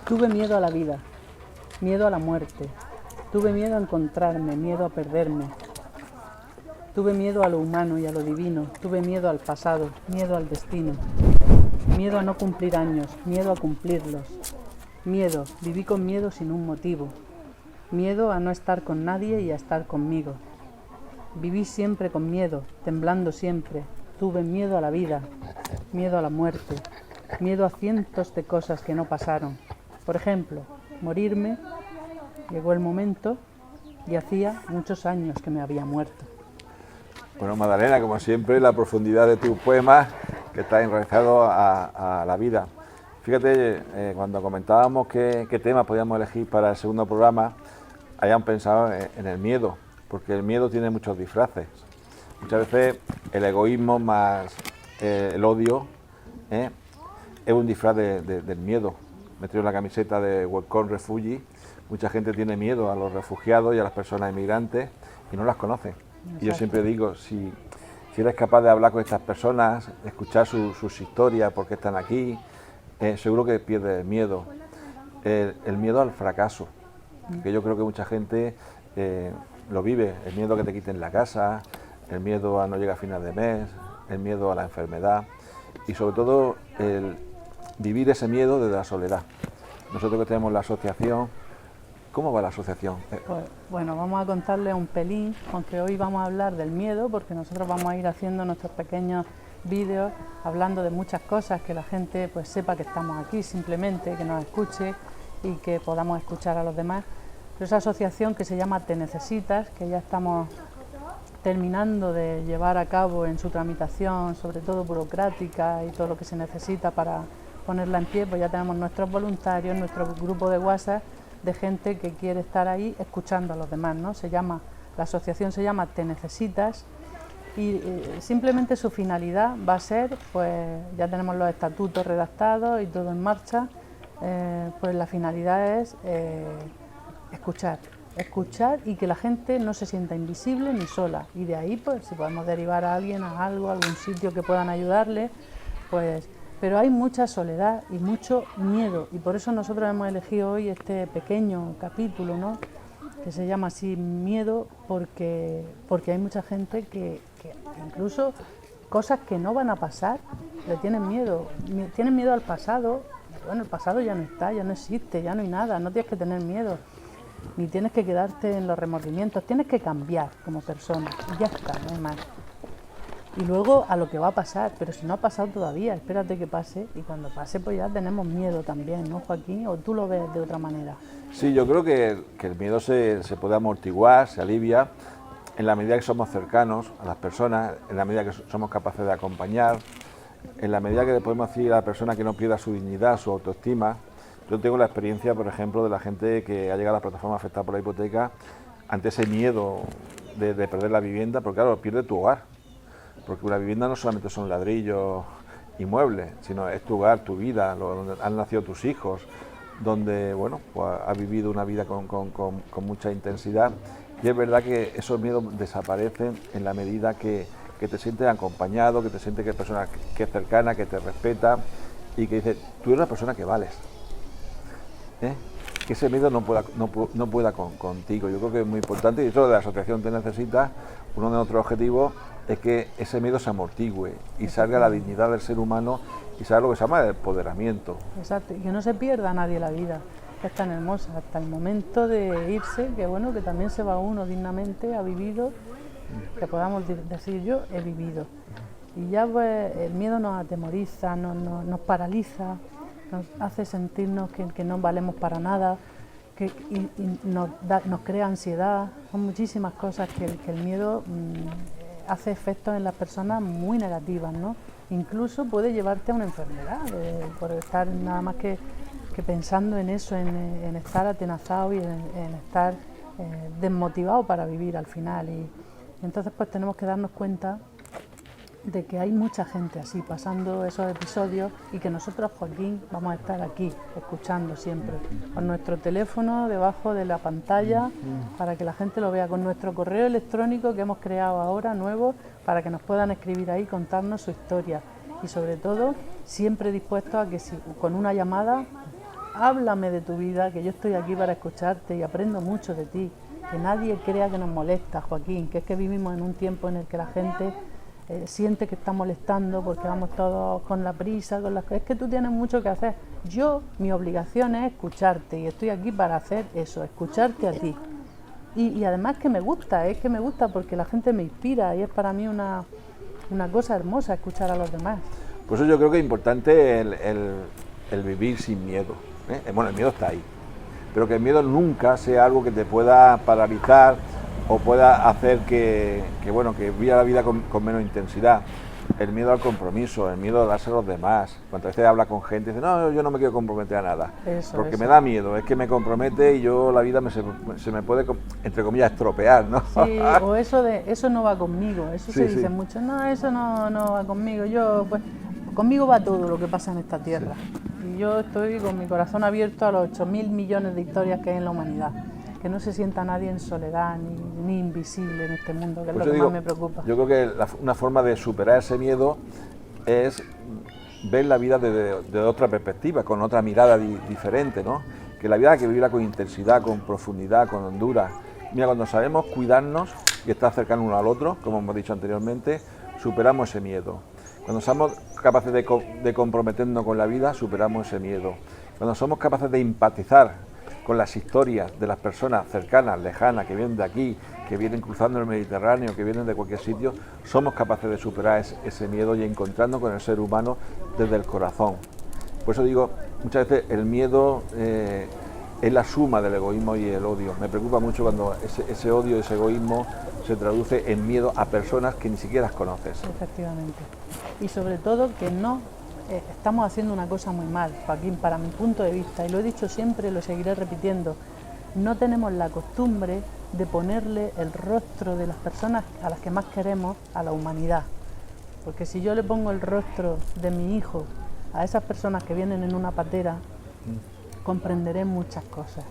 Tuve miedo a la vida, miedo a la muerte. Tuve miedo a encontrarme, miedo a perderme. Tuve miedo a lo humano y a lo divino. Tuve miedo al pasado, miedo al destino. Miedo a no cumplir años, miedo a cumplirlos. Miedo, viví con miedo sin un motivo. Miedo a no estar con nadie y a estar conmigo. Viví siempre con miedo, temblando siempre. Tuve miedo a la vida, miedo a la muerte, miedo a cientos de cosas que no pasaron. Por ejemplo, morirme, llegó el momento y hacía muchos años que me había muerto. Bueno, Magdalena, como siempre, la profundidad de tus poemas que está enraizado a la vida. Fíjate, cuando comentábamos qué temas podíamos elegir para el segundo programa, hayan pensado en el miedo, porque el miedo tiene muchos disfraces. Muchas veces el egoísmo más el odio es un disfraz del miedo. Me traigo la camiseta de Welcome Refugee. Mucha gente tiene miedo a los refugiados y a las personas inmigrantes y no las conoce. Exacto. Y yo siempre digo, si eres capaz de hablar con estas personas, escuchar sus historias, por qué están aquí, seguro que pierdes el miedo. El miedo al fracaso, que yo creo que mucha gente lo vive. El miedo a que te quiten la casa, el miedo a no llegar a final de mes, el miedo a la enfermedad y sobre todo el vivir ese miedo desde la soledad. Nosotros que tenemos la asociación, ¿cómo va la asociación? Pues, bueno, vamos a contarle un pelín, aunque hoy vamos a hablar del miedo, porque nosotros vamos a ir haciendo nuestros pequeños vídeos, hablando de muchas cosas, que la gente pues sepa que estamos aquí simplemente, que nos escuche y que podamos escuchar a los demás. Pero esa asociación que se llama Te Necesitas, que ya estamos terminando de llevar a cabo en su tramitación, sobre todo burocrática y todo lo que se necesita para ponerla en pie, pues ya tenemos nuestros voluntarios, nuestro grupo de WhatsApp de gente que quiere estar ahí escuchando a los demás, ¿no? La asociación se llama Te Necesitas y simplemente su finalidad va a ser, pues ya tenemos los estatutos redactados y todo en marcha, pues la finalidad es escuchar y que la gente no se sienta invisible ni sola, y de ahí pues si podemos derivar a alguien a algo, a algún sitio que puedan ayudarle, pues. Pero hay mucha soledad y mucho miedo, y por eso nosotros hemos elegido hoy este pequeño capítulo, ¿no?, que se llama así Miedo, porque hay mucha gente que incluso cosas que no van a pasar le tienen miedo al pasado. Bueno, el pasado ya no está, ya no existe, ya no hay nada, no tienes que tener miedo, ni tienes que quedarte en los remordimientos, tienes que cambiar como persona, y ya está, no hay más. Y luego a lo que va a pasar, pero si no ha pasado todavía, espérate que pase, y cuando pase pues ya tenemos miedo también, ¿no, Joaquín? ¿O tú lo ves de otra manera? Sí, yo creo que el miedo se puede amortiguar, se alivia, en la medida que somos cercanos a las personas, en la medida que somos capaces de acompañar, en la medida que le podemos decir a la persona que no pierda su dignidad, su autoestima. Yo tengo la experiencia, por ejemplo, de la gente que ha llegado a la plataforma afectada por la hipoteca ante ese miedo de perder la vivienda, porque claro, pierde tu hogar. Porque una vivienda no solamente son ladrillos y muebles, sino es tu hogar, tu vida, donde han nacido tus hijos, donde bueno, pues has vivido una vida con mucha intensidad. Y es verdad que esos miedos desaparecen en la medida que te sientes acompañado, que te sientes que es persona que es cercana, que te respeta y que dice, tú eres una persona que vales. Que ese miedo no pueda contigo. Yo creo que es muy importante, y eso de la asociación Te Necesitas, uno de nuestros objetivos es que ese miedo se amortigüe y salga la dignidad del ser humano y salga lo que se llama el empoderamiento. Exacto, y que no se pierda a nadie la vida, que es tan hermosa, hasta el momento de irse, que bueno, que también se va uno dignamente, ha vivido, que podamos decir yo he vivido. Y ya pues el miedo nos atemoriza, nos paraliza, nos hace sentirnos que no valemos para nada, y nos crea ansiedad. Son muchísimas cosas que el miedo hace efectos en las personas muy negativas, ¿no? Incluso puede llevarte a una enfermedad por estar nada más que pensando en eso, en estar atenazado y en estar desmotivado para vivir al final. Y entonces pues tenemos que darnos cuenta de que hay mucha gente así pasando esos episodios, y que nosotros, Joaquín, vamos a estar aquí escuchando siempre con nuestro teléfono debajo de la pantalla para que la gente lo vea, con nuestro correo electrónico que hemos creado ahora nuevo para que nos puedan escribir ahí, contarnos su historia, y sobre todo siempre dispuestos a que si con una llamada háblame de tu vida, que yo estoy aquí para escucharte y aprendo mucho de ti. Que nadie crea que nos molesta, Joaquín, que es que vivimos en un tiempo en el que la gente siente que está molestando porque vamos todos con la prisa, con las cosas. Es que tú tienes mucho que hacer. Yo, mi obligación es escucharte y estoy aquí para hacer eso, escucharte a ti. Y además que me gusta, es que me gusta porque la gente me inspira y es para mí una cosa hermosa escuchar a los demás. Por eso yo creo que es importante el vivir sin miedo, ¿eh? Bueno, el miedo está ahí, pero que el miedo nunca sea algo que te pueda paralizar o pueda hacer que viva la vida con menos intensidad. El miedo al compromiso, el miedo a darse a los demás. Cuántas veces habla con gente y dice, no, yo no me quiero comprometer a nada, porque me da miedo, es que me compromete y yo la vida se me puede, entre comillas, estropear, ¿no? Sí, o eso de, eso no va conmigo, eso se dice mucho, no, eso no va conmigo, conmigo va todo lo que pasa en esta tierra. Sí. Y yo estoy con mi corazón abierto a los 8.000 millones de historias que hay en la humanidad. Que no se sienta nadie en soledad ni invisible en este mundo, que es lo que más me preocupa. Yo creo que una forma de superar ese miedo es ver la vida de otra perspectiva, con otra mirada diferente, ¿no? Que la vida hay que vivirla con intensidad, con profundidad, con hondura. Mira, cuando sabemos cuidarnos y estar cercanos uno al otro, como hemos dicho anteriormente, superamos ese miedo. Cuando somos capaces de comprometernos con la vida, superamos ese miedo. Cuando somos capaces de empatizar con las historias de las personas cercanas, lejanas, que vienen de aquí, que vienen cruzando el Mediterráneo, que vienen de cualquier sitio, somos capaces de superar ese miedo y encontrarnos con el ser humano desde el corazón. Por eso digo, muchas veces el miedo es la suma del egoísmo y el odio. Me preocupa mucho cuando ese odio, ese egoísmo se traduce en miedo a personas que ni siquiera conoces. Efectivamente. Y sobre todo que no estamos haciendo una cosa muy mal, Joaquín, para mi punto de vista, y lo he dicho siempre, lo seguiré repitiendo, no tenemos la costumbre de ponerle el rostro de las personas a las que más queremos a la humanidad. Porque si yo le pongo el rostro de mi hijo a esas personas que vienen en una patera, comprenderé muchas cosas.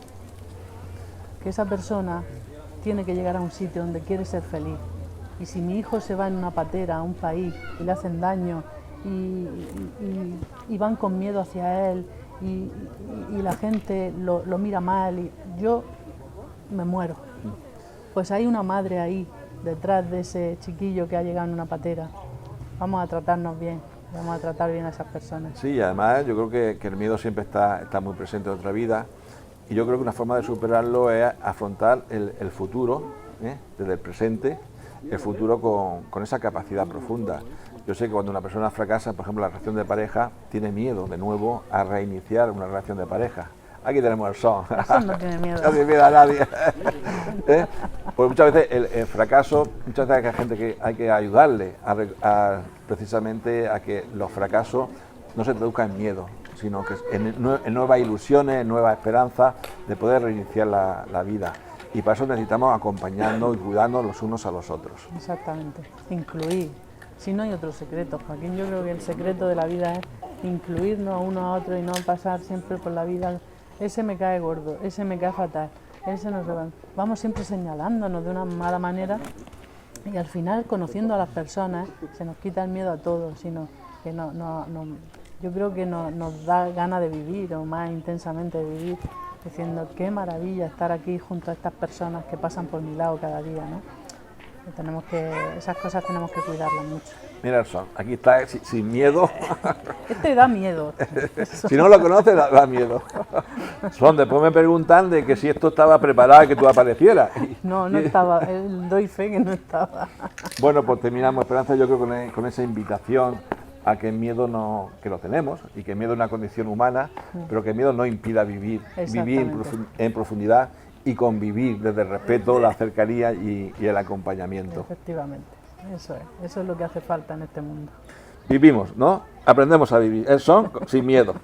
Que esa persona tiene que llegar a un sitio donde quiere ser feliz. Y si mi hijo se va en una patera a un país y le hacen daño y van con miedo hacia él y la gente lo mira mal y yo me muero. Pues hay una madre ahí detrás de ese chiquillo que ha llegado en una patera. Vamos a tratarnos bien, vamos a tratar bien a esas personas. Sí, y además yo creo que el miedo siempre está muy presente en nuestra vida y yo creo que una forma de superarlo es afrontar el futuro, desde el presente, el futuro con esa capacidad profunda. Yo sé que cuando una persona fracasa, por ejemplo, la relación de pareja, tiene miedo de nuevo a reiniciar una relación de pareja. Aquí tenemos el son. El son no tiene miedo. No tiene miedo a nadie. Pues muchas veces el fracaso, muchas veces hay gente que hay que ayudarle precisamente a que los fracasos no se traduzcan en miedo, sino que en nuevas ilusiones, en nuevas esperanzas de poder reiniciar la vida. Y para eso necesitamos acompañarnos y cuidarnos los unos a los otros. Exactamente, incluir. Si no hay otro secreto, Joaquín, yo creo que el secreto de la vida es incluirnos uno a otro y no pasar siempre por la vida, ese me cae gordo, ese me cae fatal, ese no se va. Vamos siempre señalándonos de una mala manera y al final, conociendo a las personas, se nos quita el miedo a todos, sino que yo creo que nos da ganas de vivir o más intensamente de vivir, diciendo qué maravilla estar aquí junto a estas personas que pasan por mi lado cada día, ¿no? Esas cosas tenemos que cuidarlas mucho. Mira el son, aquí está sin miedo. Este da miedo. Si no lo conoces, da miedo. Son, después me preguntan de que si esto estaba preparado y que tú aparecieras. No estaba, doy fe que no estaba. Bueno, pues terminamos, Esperanza, yo creo con esa invitación a que el miedo que lo tenemos y que el miedo es una condición humana, pero que el miedo no impida vivir en profundidad y convivir desde el respeto, la cercanía y el acompañamiento. Efectivamente, eso es lo que hace falta en este mundo. Vivimos, ¿no? Aprendemos a vivir, son sin miedo.